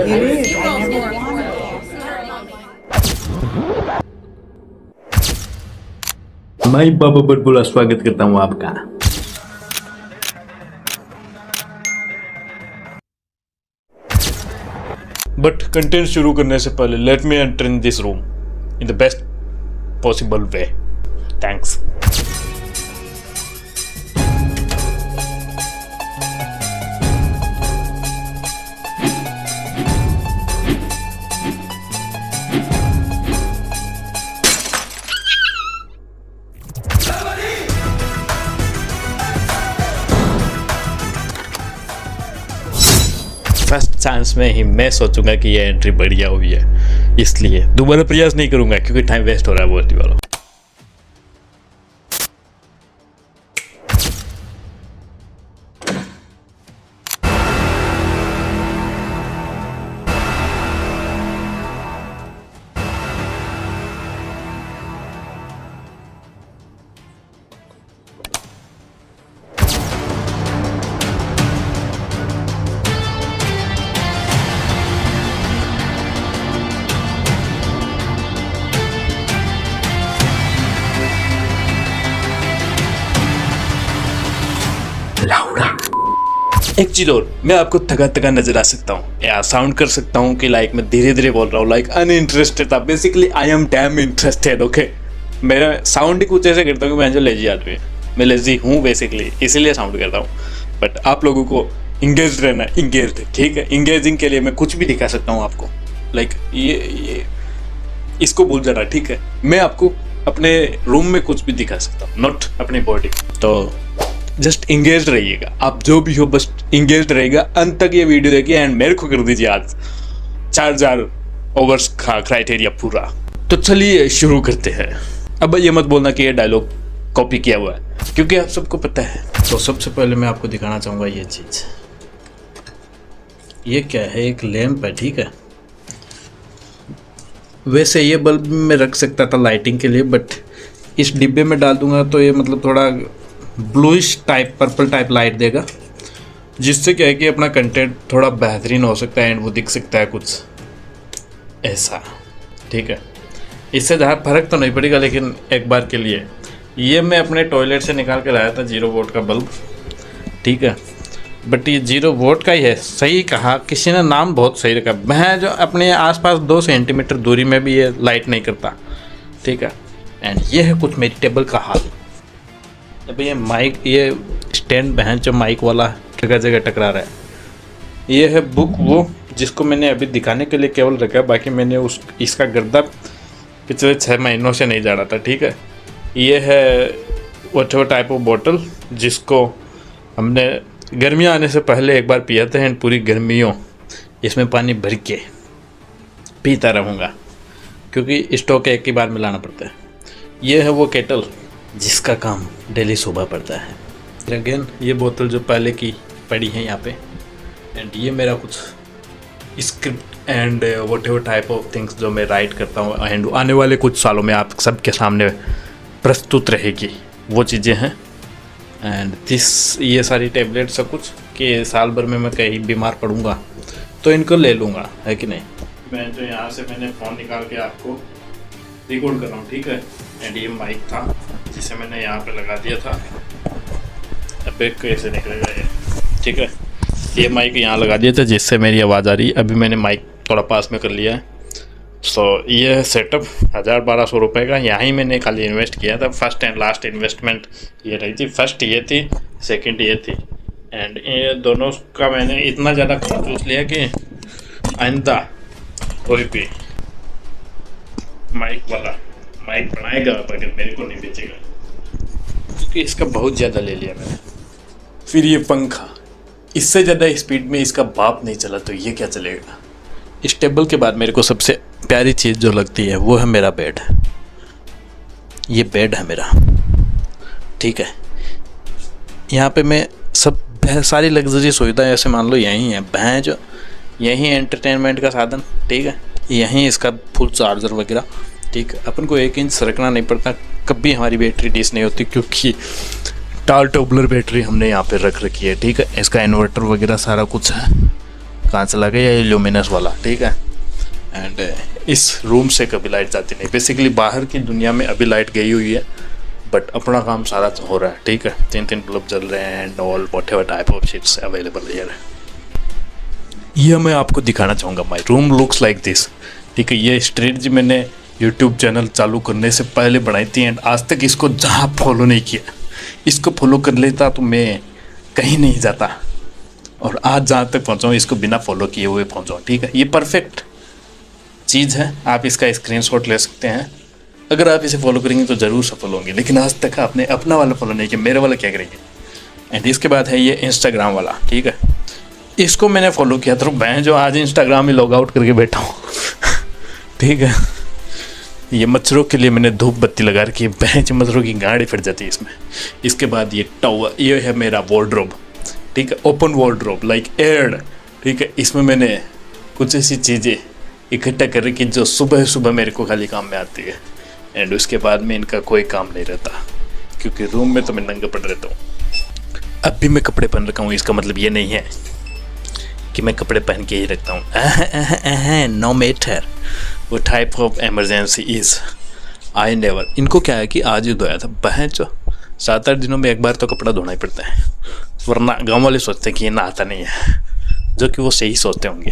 It is. I never wanted it. मैं बाबा बुलबुल स्वागत करता हूँ आपका। बट कंटेंट शुरू करने से पहले let me enter in this room in the best possible way. Thanks. First chance में ही मैं सोचूंगा कि ये एंट्री बढ़िया हुई है, इसलिए दोबारा प्रयास नहीं करूंगा क्योंकि टाइम वेस्ट हो रहा है बहुत ही वाला। एक चीज और, मैं आपको थका थका नजर आ सकता हूँ या साउंड कर सकता हूँ कि लाइक मैं धीरे धीरे बोल रहा हूँ, लाइक अनइंटरेस्टेड था। Basically I am damn interested. Okay, मेरा साउंड ही कुछ ऐसे करता हूँ कि मैं जो लेजी आदमी है, मैं लेजी हूँ बेसिकली, इसीलिए साउंड करता हूँ। बट आप लोगों को इंगेज रहना, इंगेज, ठीक है। इंगेजिंग के लिए मैं कुछ भी दिखा सकता हूँ आपको, लाइक ये इसको भूल जाना, ठीक है। मैं आपको अपने रूम में कुछ भी दिखा सकता हूँ, नॉट अपनी बॉडी। तो जस्ट इंगेज रहिएगा, आप जो भी हो बस इंगेज रहेगा। अंत तक ये वीडियो देखिए एंड मेरे को कर दीजिए आज 4000 ओवर्स का क्राइटेरिया पूरा। तो चलिए शुरू करते हैं। अब ये मत बोलना कि ये डायलॉग कॉपी किया हुआ है, क्योंकि आप सबको पता है। तो सबसे पहले मैं आपको दिखाना चाहूँगा ये चीज़। ये क्या है? एक लैंप है, ठीक है। वैसे ये बल्ब मैं रख सकता था लाइटिंग के लिए, बट इस डिब्बे में डाल दूंगा तो ये मतलब थोड़ा bluish type, purple type light देगा, जिससे क्या है कि अपना कंटेंट थोड़ा बेहतरीन हो सकता है एंड वो दिख सकता है कुछ ऐसा, ठीक है। इससे ज़्यादा फर्क तो नहीं पड़ेगा, लेकिन एक बार के लिए ये मैं अपने टॉयलेट से निकाल के लाया था 0 वोल्ट का बल्ब, ठीक है। बट ये 0 वोल्ट का ही है, सही कहा किसी ने, नाम बहुत सही रखा। मैं जो अपने आसपास 2 सेंटीमीटर दूरी में भी ये लाइट नहीं करता, ठीक है। एंड ये है कुछ मेरी टेबल का हाल। अब ये माइक, ये स्टैंड बहन जो माइक वाला जगह जगह टकरा रहा है। ये है बुक, वो जिसको मैंने अभी दिखाने के लिए केवल रखा है, बाकी मैंने इसका गर्दा पिछले 6 महीनों से नहीं झाड़ा था, ठीक है। ये है वो टाइप ऑफ बॉटल जिसको हमने गर्मियाँ आने से पहले एक बार पिया था एंड पूरी गर्मियों इसमें पानी भर के पीता रहूँगा, क्योंकि स्टॉक एक ही बार मिलाना पड़ता है। ये है वो केटल जिसका काम डेली सुबह पड़ता है। अगेन ये बोतल जो पहले की पड़ी है यहाँ पे, एंड ये मेरा कुछ script and whatever type of things जो मैं राइट करता हूँ एंड आने वाले कुछ सालों में आप सबके सामने प्रस्तुत रहेगी, वो चीज़ें हैं। एंड ये सारी टैबलेट सब कुछ कि साल भर में मैं कहीं बीमार पड़ूँगा तो इनको ले लूँगा, है कि नहीं। मैं जो यहाँ से मैंने फ़ोन निकाल के आपको रिकॉर्ड कर रहा हूँ, ठीक है। एंड ये माइक था जिसे मैंने यहाँ पे लगा दिया था। अब कैसे निकलेगा ये, ठीक है। ये माइक यहाँ लगा दिया था जिससे मेरी आवाज़ आ रही है। अभी मैंने माइक थोड़ा पास में कर लिया है। सो ये है सेटअप 1000-1200 रुपये का। यहाँ ही मैंने खाली इन्वेस्ट किया था। फर्स्ट एंड लास्ट इन्वेस्टमेंट ये रही थी। फर्स्ट ये थी, सेकंड ये थी, एंड ये दोनों का मैंने इतना ज़्यादा चूस लिया कि आइंदा कोई भी माइक वाला माइक बनाएगा मगर मेरे को नहीं बेचेगा, क्योंकि इसका बहुत ज़्यादा ले लिया मैंने। फिर ये पंखा, इससे ज़्यादा स्पीड में इसका बाप नहीं चला तो ये क्या चलेगा। इस टेबल के बाद मेरे को सबसे प्यारी चीज़ जो लगती है वो है मेरा बेड। ये बेड है मेरा, ठीक है। यहाँ पे मैं सब सारी लग्जरी सुविधाएं ऐसे मान लो यहीं है, भैं जो यहीं एंटरटेनमेंट का साधन, ठीक है। यहीं इसका फुल चार्जर वगैरह, ठीक है। अपन को 1 इंच सरकना नहीं पड़ता, कभी हमारी बैटरी डिस नहीं होती, क्योंकि टाल टोबलर बैटरी हमने यहाँ पे रख रखी है, ठीक है। इसका इन्वर्टर वगैरह सारा कुछ है। कांच लगा या ल्यूमिनस वाला, ठीक है। एंड इस रूम से कभी लाइट जाती नहीं। बेसिकली बाहर की दुनिया में अभी लाइट गई हुई है, बट अपना काम सारा हो रहा है, ठीक है। 3 बल्ब जल रहे हैं and all whatever type of sheets available here. ये मैं आपको दिखाना चाहूँगा, my room looks like this, ठीक है। ये स्ट्रेटजी मैंने यूट्यूब चैनल चालू करने से पहले बनाई थी एंड आज तक इसको जहाँ फॉलो नहीं किया। इसको फॉलो कर लेता तो मैं कहीं नहीं जाता, और आज जहाँ तक पहुँचा हूँ इसको बिना फॉलो किए हुए पहुँचा हूँ, ठीक है। ये परफेक्ट चीज़ है, आप इसका स्क्रीनशॉट ले सकते हैं। अगर आप इसे फॉलो करेंगे तो ज़रूर सफल होंगे, लेकिन आज तक आपने अपना वाला फॉलो नहीं किया, मेरे वाला क्या करेंगे। एंड इसके बाद है ये इंस्टाग्राम वाला, ठीक है। इसको मैंने फॉलो किया तो मैं जो आज इंस्टाग्राम में लॉग आउट करके बैठा हूँ ठीक है। ये मच्छरों के लिए मैंने धूप बत्ती लगा रखी है, बेंच मच्छरों की गाड़ी फट जाती है इसमें। इसके बाद ये टॉवर, ये है मेरा वार्डरोब, ठीक है। ओपन वार्डरोब लाइक एयर, ठीक है। इसमें मैंने कुछ ऐसी चीज़ें इकट्ठा कर रखी जो सुबह सुबह मेरे को खाली काम में आती है, एंड उसके बाद में इनका कोई काम नहीं रहता, क्योंकि रूम में तो मैं नंगा पड़ रहता हूँ। अब भी मैं कपड़े पहन रखा हूँ, इसका मतलब ये नहीं है कि मैं कपड़े पहन के ही रखता हूँ। नो मैटर वो type of emergency is I never. इनको क्या है कि आज ही धोया था, बहन जो 7-8 दिनों में एक बार तो कपड़ा धोना ही पड़ता है, वरना गाँव वाले सोचते हैं कि ये नहाता नहीं है, जो कि वो सही सोचते होंगे।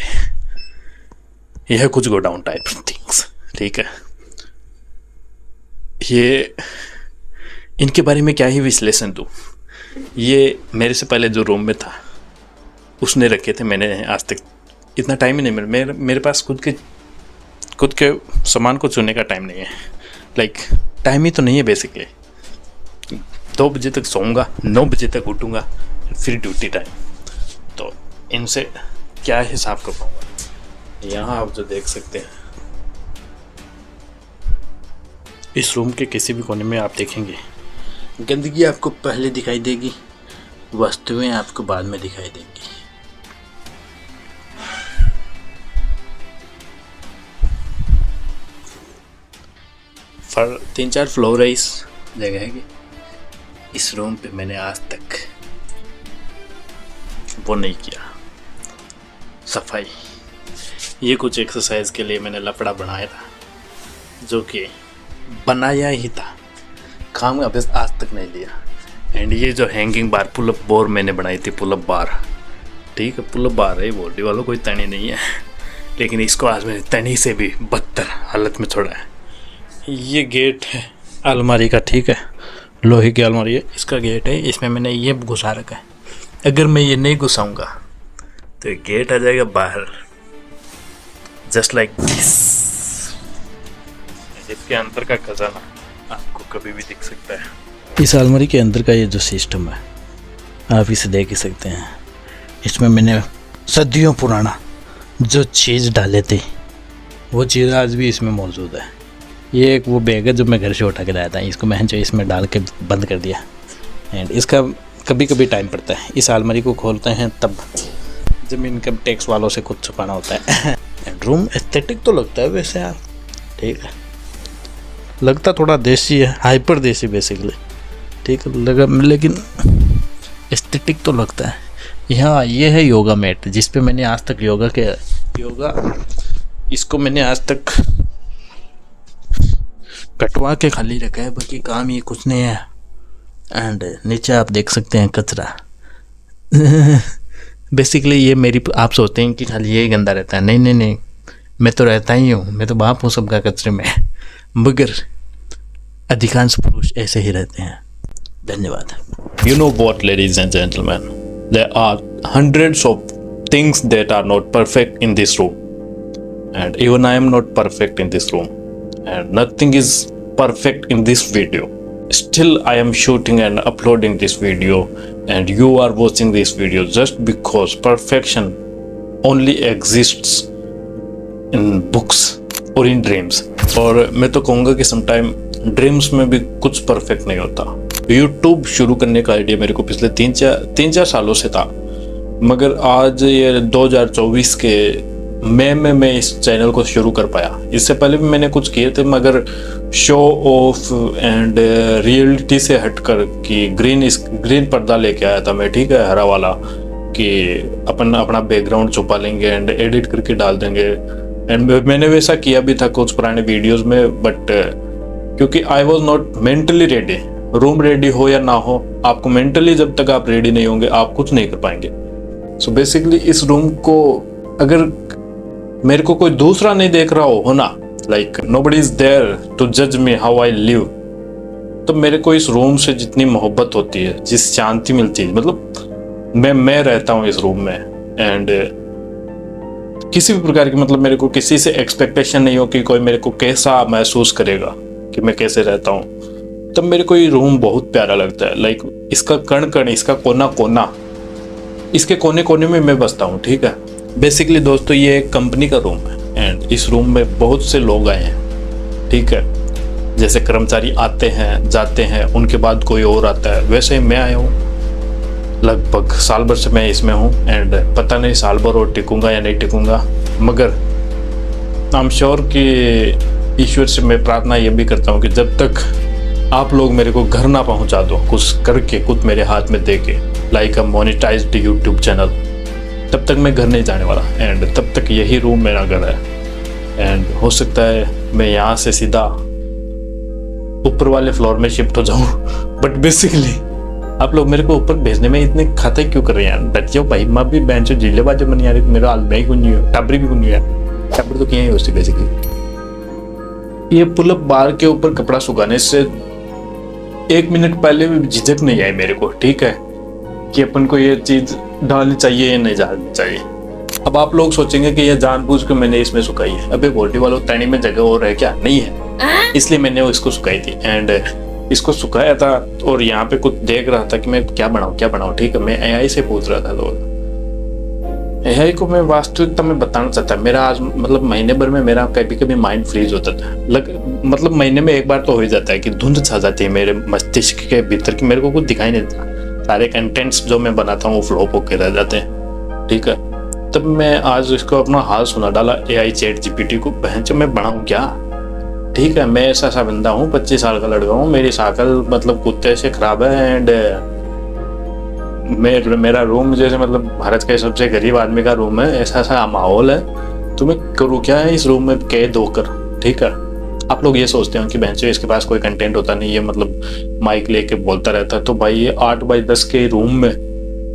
यह है कुछ गोडाउन टाइप थिंग्स, ठीक है। ये इनके बारे में क्या ही विश्लेषण दूँ। ये मेरे से पहले जो रूम में था उसने रखे थे, मैंने आज तक इतना टाइम ही नहीं मिला। मेरे पास खुद के सामान को चुनने का टाइम नहीं है, लाइक टाइम ही तो नहीं है। बेसिकली 2 बजे तक सोऊंगा, 9 बजे तक उठूंगा, फिर ड्यूटी टाइम, तो इनसे क्या हिसाब कर पाऊंगा। यहाँ आप जो देख सकते हैं, इस रूम के किसी भी कोने में आप देखेंगे गंदगी आपको पहले दिखाई देगी, वस्तुएं आपको बाद में दिखाई देंगी। पर 3-4 फ्लोर है इस जगह की। इस रूम पे मैंने आज तक वो नहीं किया सफाई। ये कुछ एक्सरसाइज के लिए मैंने लफड़ा बनाया था, जो कि बनाया ही था, काम का अभ्यास आज तक नहीं लिया। एंड ये जो हैंगिंग बार पुलअप बार मैंने बनाई थी, पुलअप बार, ठीक है। पुलअप बार है, बॉडी वालों कोई तनी नहीं है, लेकिन इसको आज मैंने तनी से भी बदतर हालत में छोड़ा है। ये गेट है अलमारी का, ठीक है। लोहे की अलमारी है, इसका गेट है, इसमें मैंने ये घुसा रखा है। अगर मैं ये नहीं घुसाऊंगा तो ये गेट आ जाएगा बाहर, जस्ट लाइक दिस। इसके अंदर का खजाना आपको कभी भी दिख सकता है। इस अलमारी के अंदर का ये जो सिस्टम है आप इसे देख ही सकते हैं। इसमें मैंने सदियों पुराना जो चीज़ डाले थे वो चीज़ आज भी इसमें मौजूद है। ये एक वो बैग है जो मैं घर से उठा के लाया था, इसको मैंने जो इसमें डाल के बंद कर दिया। एंड इसका कभी कभी टाइम पड़ता है, इस अलमारी को खोलते हैं तब जब इनकम टैक्स वालों से खुद छुपाना होता है। एंड रूम एस्थेटिक तो लगता है वैसे यार, ठीक है। लगता थोड़ा देसी है, हाइपर देसी बेसिकली, ठीक है लगा, लेकिन एस्थेटिक तो लगता है। यहाँ ये है योगा मैट, जिस पे मैंने आज तक योगा इसको मैंने आज तक कटवा के खाली रखा है, बाकी काम ये कुछ नहीं है। एंड नीचे आप देख सकते हैं कचरा बेसिकली ये मेरी, आप सोचते हैं कि खाली यही गंदा रहता है, नहीं, मैं तो रहता ही हूँ, मैं तो बाप हूँ सबका कचरे में, मगर अधिकांश पुरुष ऐसे ही रहते हैं। धन्यवाद। You know what, ladies and gentlemen, there are hundreds of things that are not perfect in this room, and even I am not perfect in this room, and nothing is perfect in this video. Still I am shooting and uploading this video, and you are watching this video just because perfection only exists in books or in dreams. और मैं तो कहूँगा कि sometime dreams में भी कुछ perfect नहीं होता। यूट्यूब शुरू करने का आइडिया मेरे को पिछले 3-4 सालों से था, मगर आज ये 2024 के मई में मैं इस चैनल को शुरू कर पाया। इससे पहले भी मैंने कुछ किए थे, मगर शो ऑफ एंड रियलिटी से हटकर कि ग्रीन पर्दा लेके आया था मैं, ठीक है, हरा वाला, कि अपन अपना बैकग्राउंड छुपा लेंगे एंड एडिट करके डाल देंगे। एंड मैंने वैसा किया भी था कुछ पुराने वीडियोस में, बट क्योंकि I was not mentally ready. Room ready हो या ना हो, आपको मेंटली जब तक आप रेडी नहीं होंगे आप कुछ नहीं कर पाएंगे। सो बेसिकली इस रूम को अगर मेरे को कोई दूसरा नहीं देख रहा हो ना, like nobody is there to जज मी हाउ आई लिव, तो मेरे को इस रूम से जितनी मोहब्बत होती है, जिस शांति मिलती है, मतलब मैं रहता हूँ इस रूम में एंड किसी भी प्रकार की, मतलब मेरे को किसी से एक्सपेक्टेशन नहीं हो कि कोई मेरे को कैसा महसूस करेगा कि मैं कैसे रहता हूँ, तब मेरे को ये रूम बहुत प्यारा लगता है। लाइक इसका कण कण, इसका कोना कोना, इसके कोने कोने में मैं बसता हूँ। ठीक है, बेसिकली दोस्तों ये एक कंपनी का रूम है एंड इस रूम में बहुत से लोग आए हैं। ठीक है, जैसे कर्मचारी आते हैं जाते हैं, उनके बाद कोई और आता है, वैसे ही मैं आया हूँ। लगभग साल भर से मैं इसमें हूँ एंड पता नहीं साल भर और टिकूंगा या नहीं टिकूंगा, मगर आई एम श्योर कि ईश्वर से मैं प्रार्थना ये भी करता हूँ कि जब तक आप लोग मेरे को घर ना पहुँचा दो कुछ करके, कुछ मेरे हाथ में दे के, लाइक अ मोनेटाइज्ड यूट्यूब चैनल, तब तक मैं घर नहीं जाने वाला एंड तब तक यही रूम मेरा घर है। एंड हो सकता है मैं यहाँ से सीधा ऊपर वाले फ्लोर में शिफ्ट हो जाऊँ, बट बेसिकली आप लोग मेरे को ऊपर भेजने में इतने खाते क्यों कर रहे हैं यार? डट जाओ भाई, मैं भी बेंच जिले बाजे बनी यार, मेरा हाल में ही कुछ नहीं है, टाबरी भी कुछ नहीं है, टाबर तो किया ही होती बेसिकली। ये पुल अप बार के ऊपर कपड़ा सुखाने से 1 मिनट पहले भी झिझक नहीं आई मेरे को। ठीक है, कि अपन को ये चीज डालनी चाहिए या नहीं डालनी चाहिए। अब आप लोग सोचेंगे कि ये जानबूझ के मैंने इसमें सुखाई है। अबे बोटी वालों, तैनी में जगह और है क्या? नहीं है, इसलिए मैंने वो इसको सुखाई थी एंड इसको सुखाया था और यहाँ पे कुछ देख रहा था कि मैं क्या बनाऊं। ठीक है, मैं एआई से पूछ रहा था, तो एआई को मैं वास्तविकता में बताना चाहता। मेरा आज मतलब महीने भर में मेरा कभी कभी माइंड फ्रीज होता था, मतलब महीने में एक बार तो हो ही जाता है कि धुंध छा जाती है मेरे मस्तिष्क के भीतर की, मेरे को कुछ दिखाई नहीं देता, सारे कंटेंट्स जो मैं बनाता हूँ वो फ्लॉप होके रह जाते हैं। ठीक है, तब मैं आज इसको अपना हाल सुना डाला एआई चैट जीपीटी को, बहन मैं बनाऊं क्या? ठीक है, मैं ऐसा बंदा हूँ, 25 साल का लड़का हूँ, मेरी शकल मतलब कुत्ते से खराब है एंड मेरा रूम जैसे मतलब भारत के सबसे गरीब आदमी का रूम है, ऐसा माहौल है, तो मैं करूँ क्या है इस रूम में कैद होकर? ठीक है, आप लोग ये सोचते हो कि बहन इसके पास कोई कंटेंट होता नहीं है, मतलब माइक लेके बोलता रहता है, तो भाई ये 8x10 के रूम में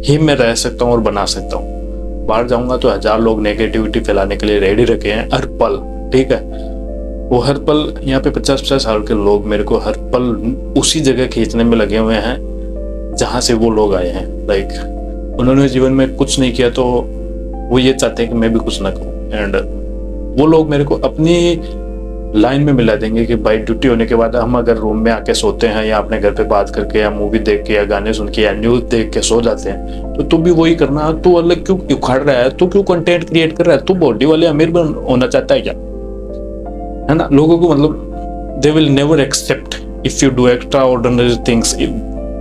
ही मैं रह सकता हूँ और बना सकता हूँ। बाहर जाऊंगा तो 1000 लोग नेगेटिविटी फैलाने के लिए रेडी रखे हैं हर पल। ठीक है, वो हर पल यहाँ पे 50-50 साल के लोग मेरे को हर पल उसी जगह खींचने में लगे हुए हैं जहाँ से वो लोग आए हैं। लाइक उन्होंने जीवन में कुछ नहीं किया तो वो ये चाहते हैं कि मैं भी कुछ ना करूँ एंड वो लोग मेरे को अपनी लाइन में मिला देंगे कि भाई ड्यूटी होने के बाद हम अगर रूम में आके सोते हैं या अपने घर पे बात करके या मूवी देख के या गाने सुन के या न्यूज देख के सो जाते हैं, तो तू भी वही करना। तू अलग क्यों उखाड़ रहा है? तू क्यों कंटेंट क्रिएट कर रहा है? तू बॉडी वाले अमीर होना चाहता है क्या? है ना, लोगों को मतलब they will never accept if you do extraordinary things,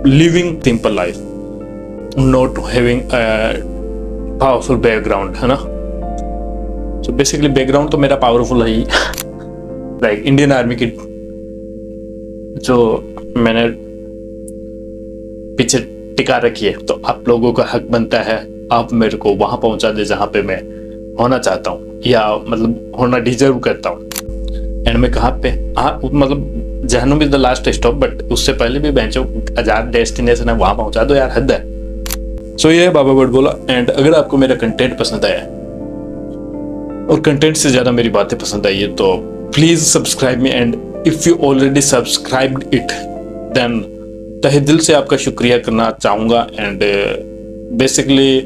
living simple life, not having powerful background, है ना। सो बेसिकली बैकग्राउंड तो मेरा पावरफुल है ही। लाइक इंडियन आर्मी की जो मैंने पीछे टिका रखी है, तो आप लोगों का हक बनता है आप मेरे को वहां पहुंचा दे जहां पे मैं होना चाहता हूँ या मतलब होना डिजर्व करता हूँ। एंड मैं कहाँ पे, हाँ मतलब जहन्नुम is the last stop, but उससे पहले भी बेंचो आजाद डेस्टिनेशन है, वहां पहुंचा दो यार, हद है। सो ये है बाबा बट बोला। एंड अगर आपको मेरा कंटेंट पसंद आया और कंटेंट से ज्यादा मेरी बातें पसंद आई है तो please subscribe me, and if you already subscribed it then तहे दिल से आपका शुक्रिया करना चाहूंगा। एंड बेसिकली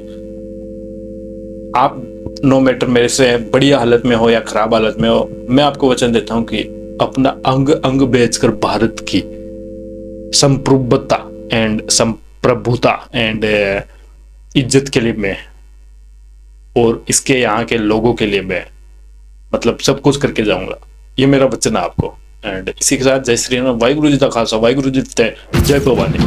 आप नो मैटर मेरे से बढ़िया हालत में हो या खराब हालत में हो, मैं आपको वचन देता हूं कि अपना अंग अंग बेचकर भारत की संप्रभुता एंड संप्रभुता एंड इज्जत के लिए मैं और इसके यहाँ के लोगों के लिए मैं मतलब सब कुछ करके जाऊंगा। ये मेरा वचन है आपको। एंड इसी के साथ जय श्री राम, वाहिगुरु जी का खालसा, वाहिगुरु जी जय भवानी।